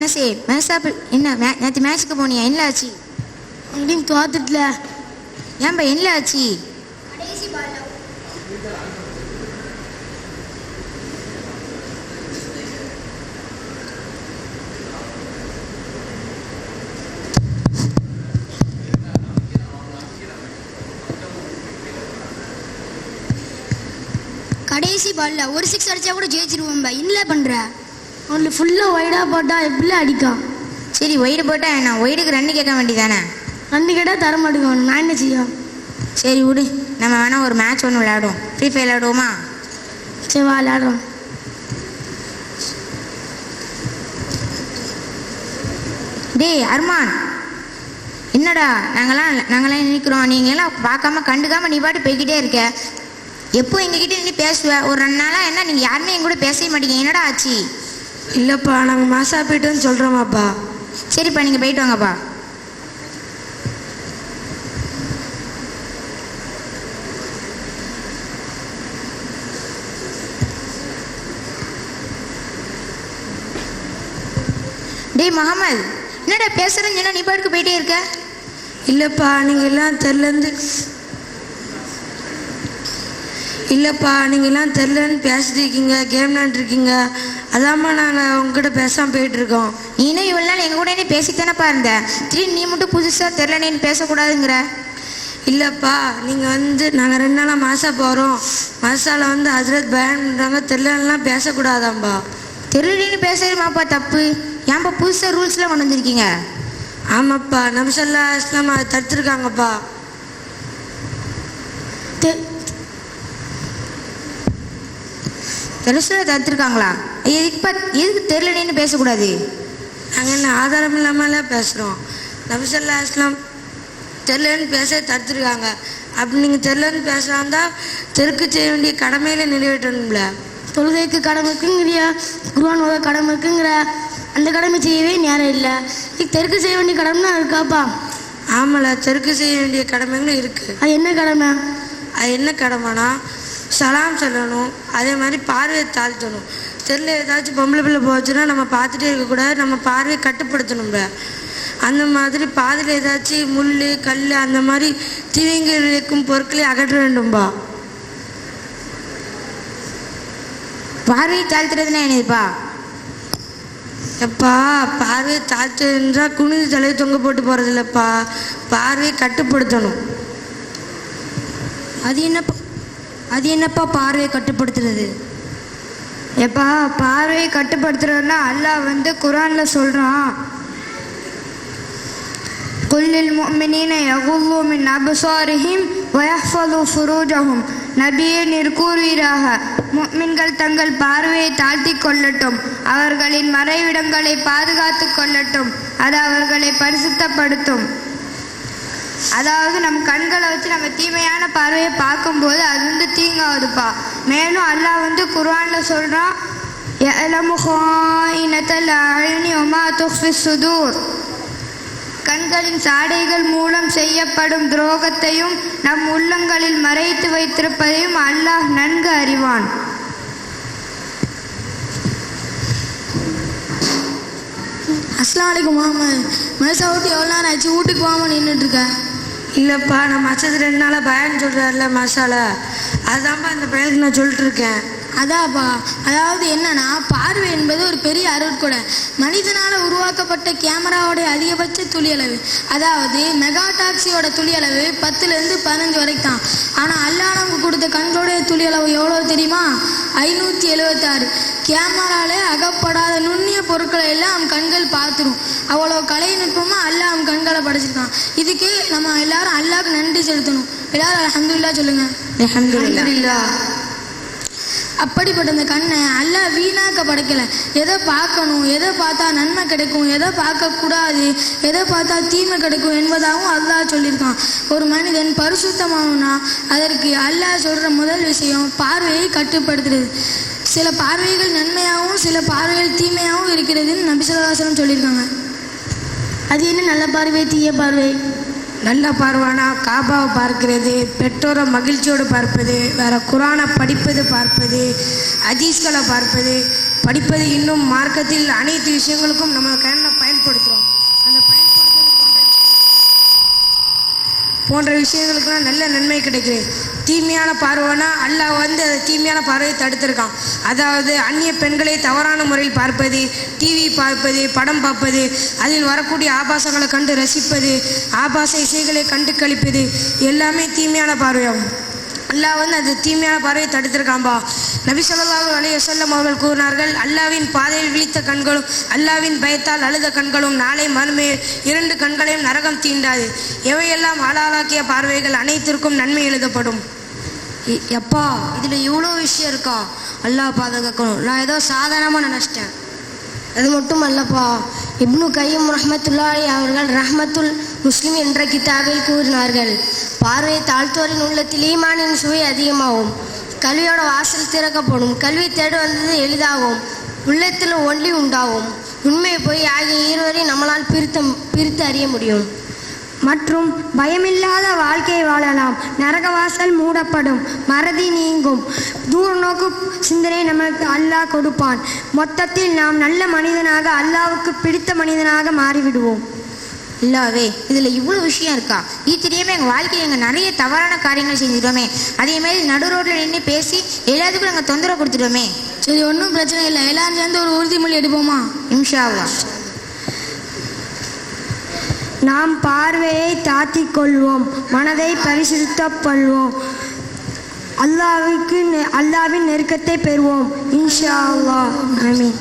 சரி மேசாப்பு என்ன நேற்று மேட்ச்சுக்கு போனியா? என்ன ஆச்சு? அங்கேயும் தோத்துட்டல. ஏன்பா என்ன ஆச்சு? கடைசி பால்ல ஒரு 6 அடிச்சா கூட ஜெயிச்சிருவோம்பா. என்ன பண்ற? அவனுக்கு ஃபுல்லாக ஒய்டாக போட்டால் எப்படி அடிக்கான்? சரி ஒய்டு போட்டா என்ன? ஒய்டுக்கு ரன்னு கேட்க வேண்டியதானே? ரன்னு கேட்டால் தர மாட்டேங்க. நான் என்ன செய்யும்? சரி விடு, நம்ம வேணா ஒரு மேட்ச் ஒன்று விளையாடுவோம். ஃப்ரீ ஃபயர் விளையாடுவோமா? சரி வா விளையாடுறோம். டேய் அர்மான், என்னடா நாங்களாம் நினைக்கிறோம், நீங்களாம் பார்க்காம கண்டுக்காம நீ பாட்டு போய்கிட்டே இருக்க. எப்போ எங்ககிட்ட நின்று பேசுவ? ஒரு 2 நாளாக என்ன நீங்கள் யாருமே எங்க கூட பேசவே மாட்டீங்க. என்னடா ஆச்சு? இல்லைப்பா, நாங்கள் மாசா போயிட்டோன்னு சொல்கிறோமாப்பா. சரிப்பா, நீங்கள் போயிட்டு வாங்கப்பா. டேய் முகமது, என்னடா பேசுறேன்னு சொன்னா நீ பாட்டுக்கு போயிட்டே இருக்க? இல்லைப்பா, நீங்கள் எல்லாம் தெரிலன்னு பேசிட்டு இருக்கீங்க, கேம் விளாண்டுருக்கீங்க. அதாம்மா நாங்கள் உங்ககிட்ட பேசாமல் போயிட்டுருக்கோம். நீனும் இவ்வளோ நாள் எங்கள் கூட பேசித்தானப்பா இருந்த. திடீர்னு நீ மட்டும் புதுசாக தெரிலனேன்னு பேசக்கூடாதுங்கிற. இல்லைப்பா, நீங்கள் நாங்கள் 2 நாளாக மாசா போகிறோம். மாசாவில் ஹஜ்ரத் பயன் பண்ணுறாங்க. தெரிலலாம் பேசக்கூடாதாம்பா. தெரிலன்னு பேசுறமாப்பா தப்பு. ஏன்ப்பா புதுசாக ரூல்ஸ்லாம் கொண்டு வந்திருக்கீங்க? ஆமாப்பா, நபிசல்லா இஸ்லாம் அதை தடுத்துருக்காங்கப்பா. ரசூலை தடுத்துருக்காங்களா? எதுக்கு தெரிலனேன்னு பேசக்கூடாது? நாங்கள் என்ன ஆதாரம் இல்லாமலாம் பேசுகிறோம். நபிசல்லா இஸ்லாம் தெரிலன்னு பேச தடுத்துருக்காங்க. அப்படி நீங்கள் தெரிலன்னு பேசலாம்னா தெருக்கு செய்ய வேண்டிய கடமையில நிறைவேற்றணும்ல. தொழுகைக்கு கடமை இருக்குங்கிறியா, குர்ஆன் ஓத கடமை இருக்குங்கிற, அந்த கடமை செய்யவே நேரம் இல்லை. தெருக்கு செய்ய வேண்டிய கடமைனா இருக்காப்பா? ஆமாம்ல, தெருக்கு செய்ய வேண்டிய கடமைங்களும் இருக்குது. அது என்ன கடமைனா சலாம் சொல்லணும். அதே மாதிரி பார்வையை தாழ்த்தணும். தெருல ஏதாச்சும் பொம்பளை பிள்ளை போச்சுன்னா நம்ம பார்த்துட்டே இருக்கக்கூடாது, நம்ம பார்வையை கட்டுப்படுத்தணும்ல. அந்த மாதிரி பாதையில் ஏதாச்சும் முள் கல் அந்த மாதிரி தீவிங்க இருக்கும் பொருட்களை அகற்ற வேண்டும்பா. பார்வையை தாழ்த்துறதுன்னா என்னதுப்பா? எப்பா, பார்வையை தாழ்த்துன்றா குனிந்து தலையை தொங்க போட்டு போகிறது இல்லைப்பா, பார்வையை கட்டுப்படுத்தணும். அது என்னப்பா பார்வையை கட்டுப்படுத்துறது? எப்பா, பார்வையை கட்டுப்படுத்துறதுன்னா அல்லாஹ் குர்ஆன்ல சொல்றான், குல்லில் முஃமினீன யகுல்லூ மின் அப்சாரிஹிம் வயஹ்ஃபது ஃபுரூஜஹும். நபியே நீர் கூறுவீராக, முஃமின்கள் தங்கள் பார்வையை தாழ்த்தி கொள்ளட்டும், அவர்களின் மறைவிடங்களை பாதுகாத்து கொள்ளட்டும், அது அவர்களை பரிசுத்தப்படுத்தும். அதாவது நம் கண்களை வச்சு நம்ம தீமையான பார்வையை பார்க்கும்போது அது தீங்காவதுப்பா. மேலும் அல்லாஹ் குர்ஆன்ல சொல்றான், யஅலமு ஹாயினத்தல் அயுனி வமா துஃபி ஸுதூர். கண்களின் சாடைகள் மூலம் செய்யப்படும் துரோகத்தையும் நம் உள்ளங்களில் மறைத்து வைத்திருப்பதையும் அல்லாஹ் நன்கு அறிவான். அஸ்ஸலாமு அலைக்கும் முஹம்மது. மேசா விட்டு எவ்வளோ நேரம் ஆச்சு? வீட்டுக்கு வாம நின்றுட்டு இருக்க? இல்லைப்பா, நான் மச்சது 2 நாளாக பயன் சொல்கிறார்ல மசால, அதுதான்ப்பா அந்த பையனுக்கு நான் சொல்லிட்டு இருக்கேன். அதாப்பா, அதாவது என்னன்னா, பார்வை என்பது ஒரு பெரிய அருட்கொடை. மனிதனால் உருவாக்கப்பட்ட கேமராவோடைய அதிகபட்ச துளியளவு, அதாவது மெகாடாக்சியோட துளியளவு 10லேருந்து 15 வரைக்கும் தான். ஆனால் அல்லாஹ் நமக்கு கொடுத்த கண்களுடைய துளியளவு எவ்வளோ தெரியுமா? 576. கேமரால அகப்படாத நுண்ணிய பொருட்களை எல்லாம் நம் கண்கள் பார்த்துரும். அவ்வளோ கலைநுட்பமாக அல்லாஹ் நம் கண்களை படைச்சிருக்கான். இதுக்கு நம்ம எல்லாரும் அல்லாஹ்க்கு நன்றி செலுத்தணும். எல்லாரும் அல்ஹம்துலில்லாஹ் சொல்லுங்க. அல்ஹம்துலில்லாஹ். அப்படிப்பட்ட இந்த கண்ணை அல்லாஹ் வீணாக்க படைக்கலை. எதை பார்க்கணும், எதை பார்த்தா நன்மை கிடைக்கும், எதை பார்க்கக்கூடாது, எதை பார்த்தா தீமை கிடைக்கும் என்பதாகவும் அல்லாஹ் சொல்லியிருக்கான். ஒரு மனிதன் பரிசுத்தமாகணும்னா அதற்கு அல்லாஹ் சொல்கிற முதல் விஷயம் பார்வையை கட்டுப்படுத்துறது. சில பார்வைகள் நன்மையாகவும் சில பார்வைகள் தீமையாகவும் இருக்கிறதுன்னு நபி ஸல்லல்லாஹு அலைஹி வஸல்லம் சொல்லியிருக்காங்க. அது என்ன நல்ல பார்வை, தீய பார்வை? நல்ல பார்வைனா காபாவை பார்க்கிறது, பெற்றோரை மகிழ்ச்சியோடு பார்ப்பது, வேற குரானை படிப்பது பார்ப்பது, ஹதீஸ்களை பார்ப்பது படிப்பது, இன்னும் மார்க்கத்தில் அனைத்து விஷயங்களுக்கும் நம்ம கண்ணை பயன்படுத்துகிறோம். அந்த பயன்படுத்துறது போன்ற விஷயங்களுக்கெல்லாம் நல்ல நன்மை கிடைக்குது. தீமையான பார்வைனா அல்லாஹ் வந்து அந்த தீமையான பார்வையை தடுத்திருக்கான். அதாவது அந்நிய பெண்களை தவறான முறையில் பார்ப்பது, டிவி பார்ப்பது, படம் பார்ப்பது, அதில் வரக்கூடிய ஆபாசங்களை கண்டு ரசிப்பது, ஆபாச இசைகளை கண்டு கழிப்பது எல்லாமே தீமையான பார்வையாகும். அல்லாஹ் வந்து அந்த தீமையான பார்வையை தடுத்திருக்கான்பா. நபி ஸல்லல்லாஹு அலைஹி வஸல்லம் அவர்கள் கூறினார்கள், அல்லாவின் பாதையில் விழித்த கண்களும் அல்லாவின் பயத்தால் அழுத கண்களும் நாளை மறுமையில் 2 கண்களையும் நரகம் தீண்டாது. எவையெல்லாம் ஆளாக்கிய பார்வைகள் அனைத்திற்கும் நன்மை எழுதப்படும். எப்பா இதில் இவ்வளோ விஷயம் இருக்கா? அல்லாஹ் பாதுகாக்கணும். நான் ஏதோ சாதாரணமாக நினச்சிட்டேன். அது மட்டும் அல்லப்பா, இப்னு கையும் ரஹ்மத்துல்லாஹி அவர்கள் ரஹ்மத்துல் முஸ்லிம் என்ற கிதாபில் கூறினார்கள், பார்வையை தாழ்த்தோரின் உள்ளத்தில் ஈமானின் சுவை அதிகமாகும், கல்வியோட வாசல் திறக்கப்படும், கல்வி தேடி வந்தது எளிதாகும், உள்ளத்தில் ஒளி உண்டாகும், உண்மை போய் ஆகிய இருவரை நம்மளால் பிரித்து அறிய முடியும். மற்றும் பயமில்லாத வாழ்க்கை வாழலாம், நரகவாசல் மூடப்படும், மறதி நீங்கும், தூரநோக்கு சிந்தனை நமக்கு அல்லாஹ் கொடுப்பான். மொத்தத்தில் நாம் நல்ல மனிதனாக, அல்லாஹ்வுக்கு பிடித்த மனிதனாக மாறிவிடுவோம். இல்லாவே இதில் இவ்வளோ விஷயம் இருக்கா? இது தெரியாமல் எங்கள் வாழ்க்கையில் எங்கள் நிறைய தவறான காரியங்கள் செஞ்சிட்டோமே. அதேமாதிரி நடு ரோட்டில் நின்று பேசி எல்லாத்துக்கும் நாங்கள் தொந்தரவு கொடுத்துட்டோமே. சரி, ஒன்றும் பிரச்சனை இல்லை. எல்லாரும் சேர்ந்து ஒரு உறுதிமொழி எடுப்போமா? இன்ஷா அல்லாஹ். நாம் பார்வையை தாத்திக் கொள்வோம், மனதை பரிசுத்தப்படுவோம், அல்லாஹ்வின் நெருக்கத்தை பெறுவோம். இன்ஷா அல்லாஹ். ஆமீன்.